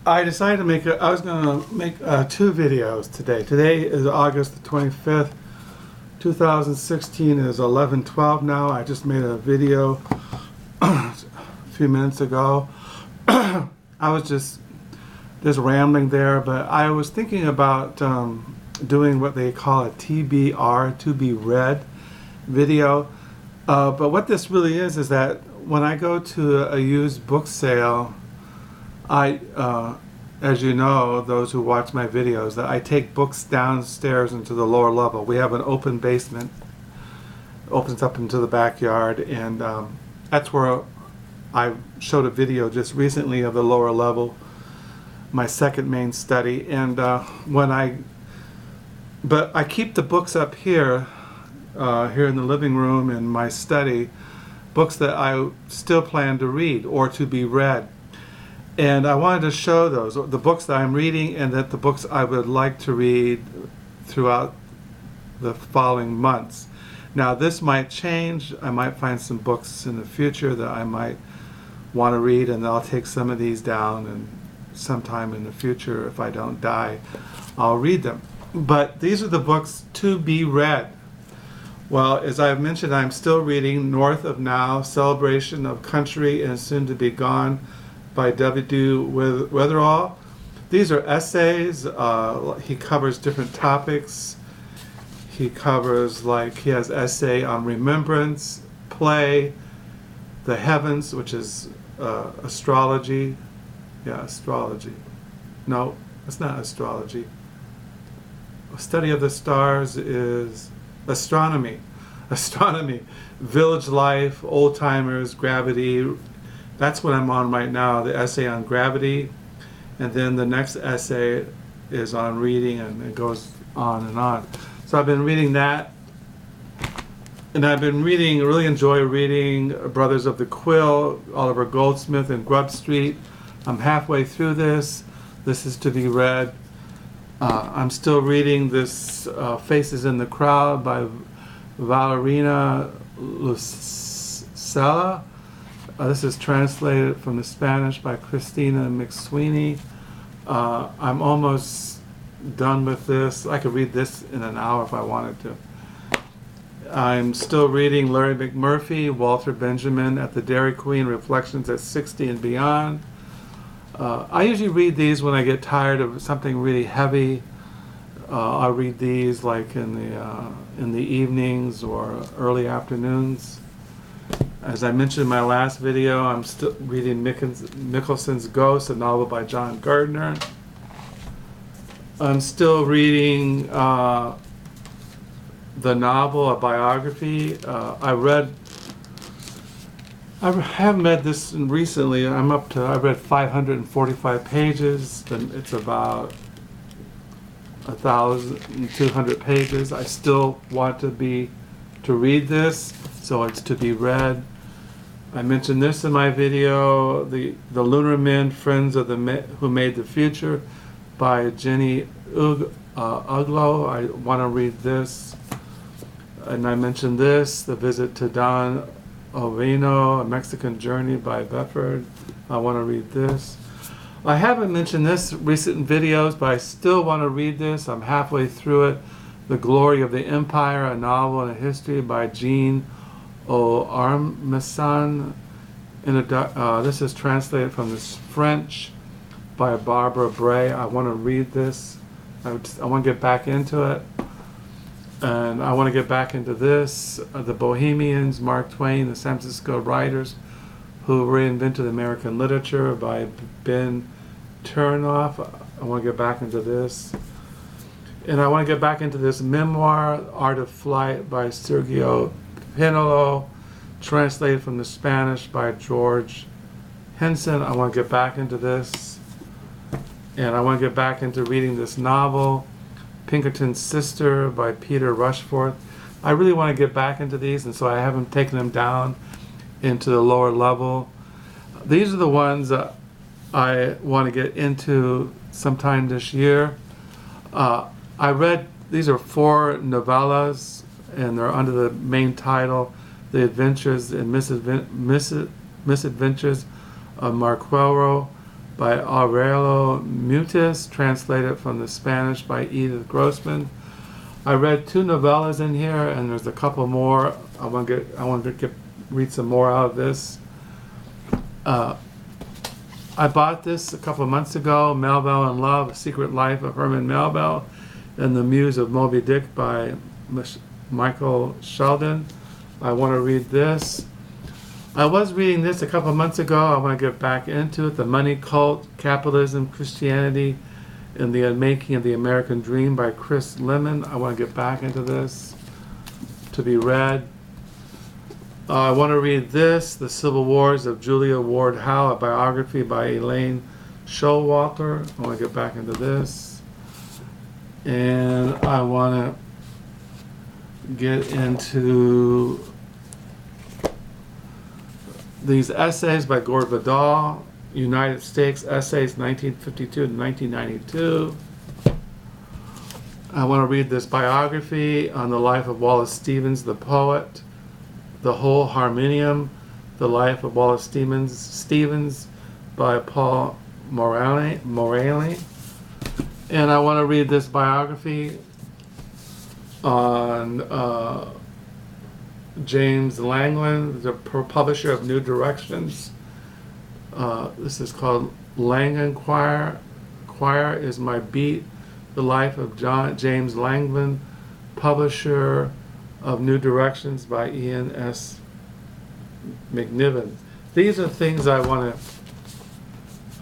I decided to I was going to make two videos today. Today is August the 25th, 2016. It is 11:12 now. I just made a video a few minutes ago. I was just rambling there, but I was thinking about doing what they call a TBR, to be read video. But what this really is that when I go to a used book sale, as you know, those who watch my videos, that I take books downstairs into the lower level. We have an open basement, opens up into the backyard, and that's where I showed a video just recently of the lower level, my second main study. And but I keep the books up here, here in the living room in my study, books that I still plan to read or to be read. And I wanted to show those, the books that I'm reading and that the books I would like to read throughout the following months. Now this might change. I might find some books in the future that I might want to read, and I'll take some of these down, and sometime in the future, if I don't die, I'll read them. But these are the books to be read. Well, as I've mentioned, I'm still reading North of Now, Celebration of Country and Soon to Be Gone by W. Weatherall. These are essays. He covers different topics. He has essay on remembrance, play, the heavens, which is astrology. Yeah, astrology. No, it's not astrology. Study of the stars is astronomy. Astronomy, village life, old timers, gravity. That's what I'm on right now, the essay on gravity. And then the next essay is on reading, and it goes on and on. So I've been reading that. And I've been really enjoy reading Brothers of the Quill, Oliver Goldsmith and Grub Street. I'm halfway through this. This is to be read. I'm still reading this Faces in the Crowd by Valerina Lucella. This is translated from the Spanish by Christina McSweeney. I'm almost done with this. I could read this in an hour if I wanted to. I'm still reading Larry McMurphy, Walter Benjamin at the Dairy Queen, Reflections at 60 and Beyond. I usually read these when I get tired of something really heavy. I'll read these like in the evenings or early afternoons. As I mentioned in my last video, I'm still reading Mickelson's Ghost, a novel by John Gardner. I'm still reading the novel, a biography. I haven't read this recently. I read 545 pages. It's about 1,200 pages. I still want to read this, so it's to be read. I mentioned this in my video, the Lunar Men, Friends of Who Made the Future by Jenny Uglow. I want to read this. And I mentioned this, The Visit to Don Ovino, A Mexican Journey by Bedford. I want to read this. I haven't mentioned this recent videos, but I still want to read this. I'm halfway through it. The Glory of the Empire, a novel and a history by Jean O'Armisen. This is translated from the French by Barbara Bray. I want to read this. I want to get back into it. And I want to get back into this. The Bohemians, Mark Twain, the San Francisco Writers Who Reinvented American Literature by Ben Turnoff. I want to get back into this. And I want to get back into this memoir, Art of Flight by Sergio Pinolo, translated from the Spanish by George Henson. I want to get back into this. And I want to get back into reading this novel, Pinkerton's Sister by Peter Rushforth. I really want to get back into these, and so I haven't taken them down into the lower level. These are the ones that I want to get into sometime this year. These are 4 novellas, and they're under the main title, The Adventures and Misadventures of Marquero by Aurelio Mutis, translated from the Spanish by Edith Grossman. I read 2 novellas in here, and there's a couple more. I want to read some more out of this. I bought this a couple of months ago, Melville in Love, A Secret Life of Herman Melville, and The Muse of Moby Dick by Michael Sheldon. I want to read this. I was reading this a couple of months ago. I want to get back into it. The Money Cult, Capitalism, Christianity, and the Unmaking of the American Dream by Chris Lemon. I want to get back into this to be read. I want to read this, The Civil Wars of Julia Ward Howe, a biography by Elaine Showalter. I want to get back into this. And I want to get into these essays by Gore Vidal, United States Essays 1952 to 1992. I want to read this biography on the life of Wallace Stevens, the poet, The Whole Harmonium, The Life of Wallace Stevens by Paul Morelli. And I want to read this biography on James Langland, the publisher of New Directions. This is called Langland Choir. Choir is My Beat, The Life of James Langland, publisher of New Directions by Ian S. McNiven. These are things I want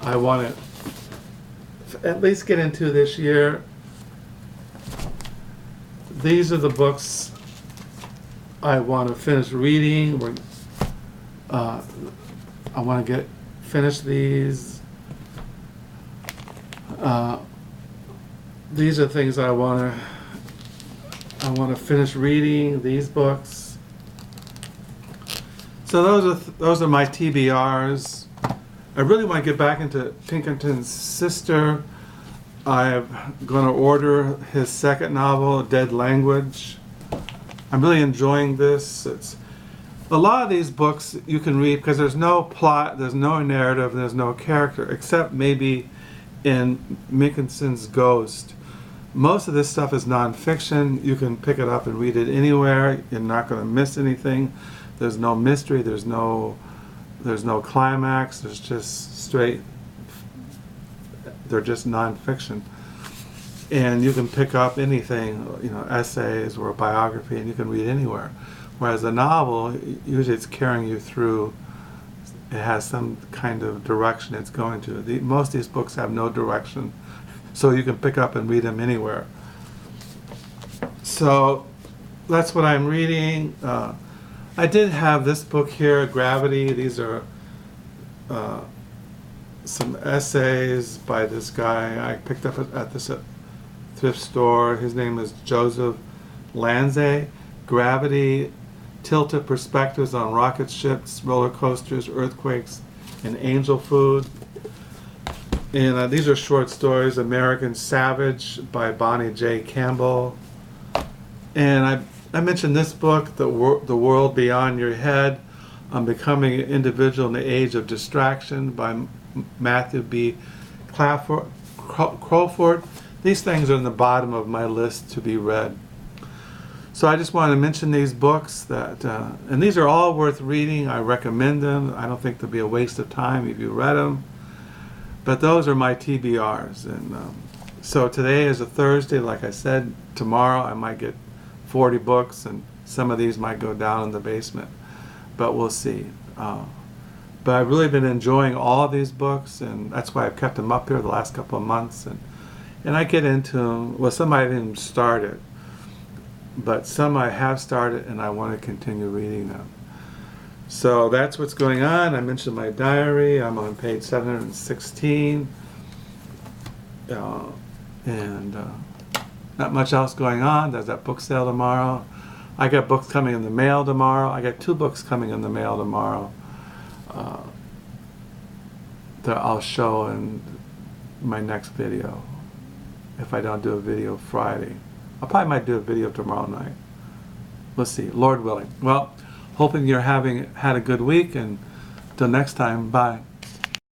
to at least get into this year. These are the books I want to finish reading. I want to finish these. These are things I want to finish reading, these books. So those are my TBRs. I really want to get back into Pinkerton's Sister. I'm going to order his second novel, Dead Language. I'm really enjoying this. It's a lot of these books you can read because there's no plot, there's no narrative, there's no character, except maybe in Mickinson's Ghost. Most of this stuff is nonfiction. You can pick it up and read it anywhere. You're not going to miss anything. There's no mystery. There's no climax. There's just straight. They're just nonfiction, and you can pick up anything, essays or a biography, and you can read anywhere. Whereas a novel, usually it's carrying you through. It has some kind of direction it's going to. Most of these books have no direction, so you can pick up and read them anywhere. So that's what I'm reading. I did have this book here, Gravity. These are some essays by this guy I picked up at this thrift store. His name is Joseph Lanze. Gravity, Tilted Perspectives on Rocket Ships, Roller Coasters, Earthquakes, and Angel Food. And these are short stories. American Savage by Bonnie J. Campbell. And I mentioned this book, The World Beyond Your Head, on Becoming an Individual in the Age of Distraction by Matthew B. Crowford. These things are in the bottom of my list to be read. So I just wanted to mention these books and these are all worth reading. I recommend them. I don't think they'll be a waste of time if you read them. But those are my TBRs. And so today is a Thursday. Like I said, tomorrow I might get 40 books, and some of these might go down in the basement. But we'll see. But I've really been enjoying all of these books, and that's why I've kept them up here the last couple of months. And I get into them. Well, some I haven't even started, but some I have started, and I want to continue reading them. So that's what's going on. I mentioned my diary. I'm on page 716. And not much else going on. There's that book sale tomorrow. I got books coming in the mail tomorrow. I got 2 books coming in the mail tomorrow that I'll show in my next video. If I don't do a video Friday. I probably might do a video tomorrow night. Let's see, Lord willing. Well, hoping you're had a good week, and till next time, bye.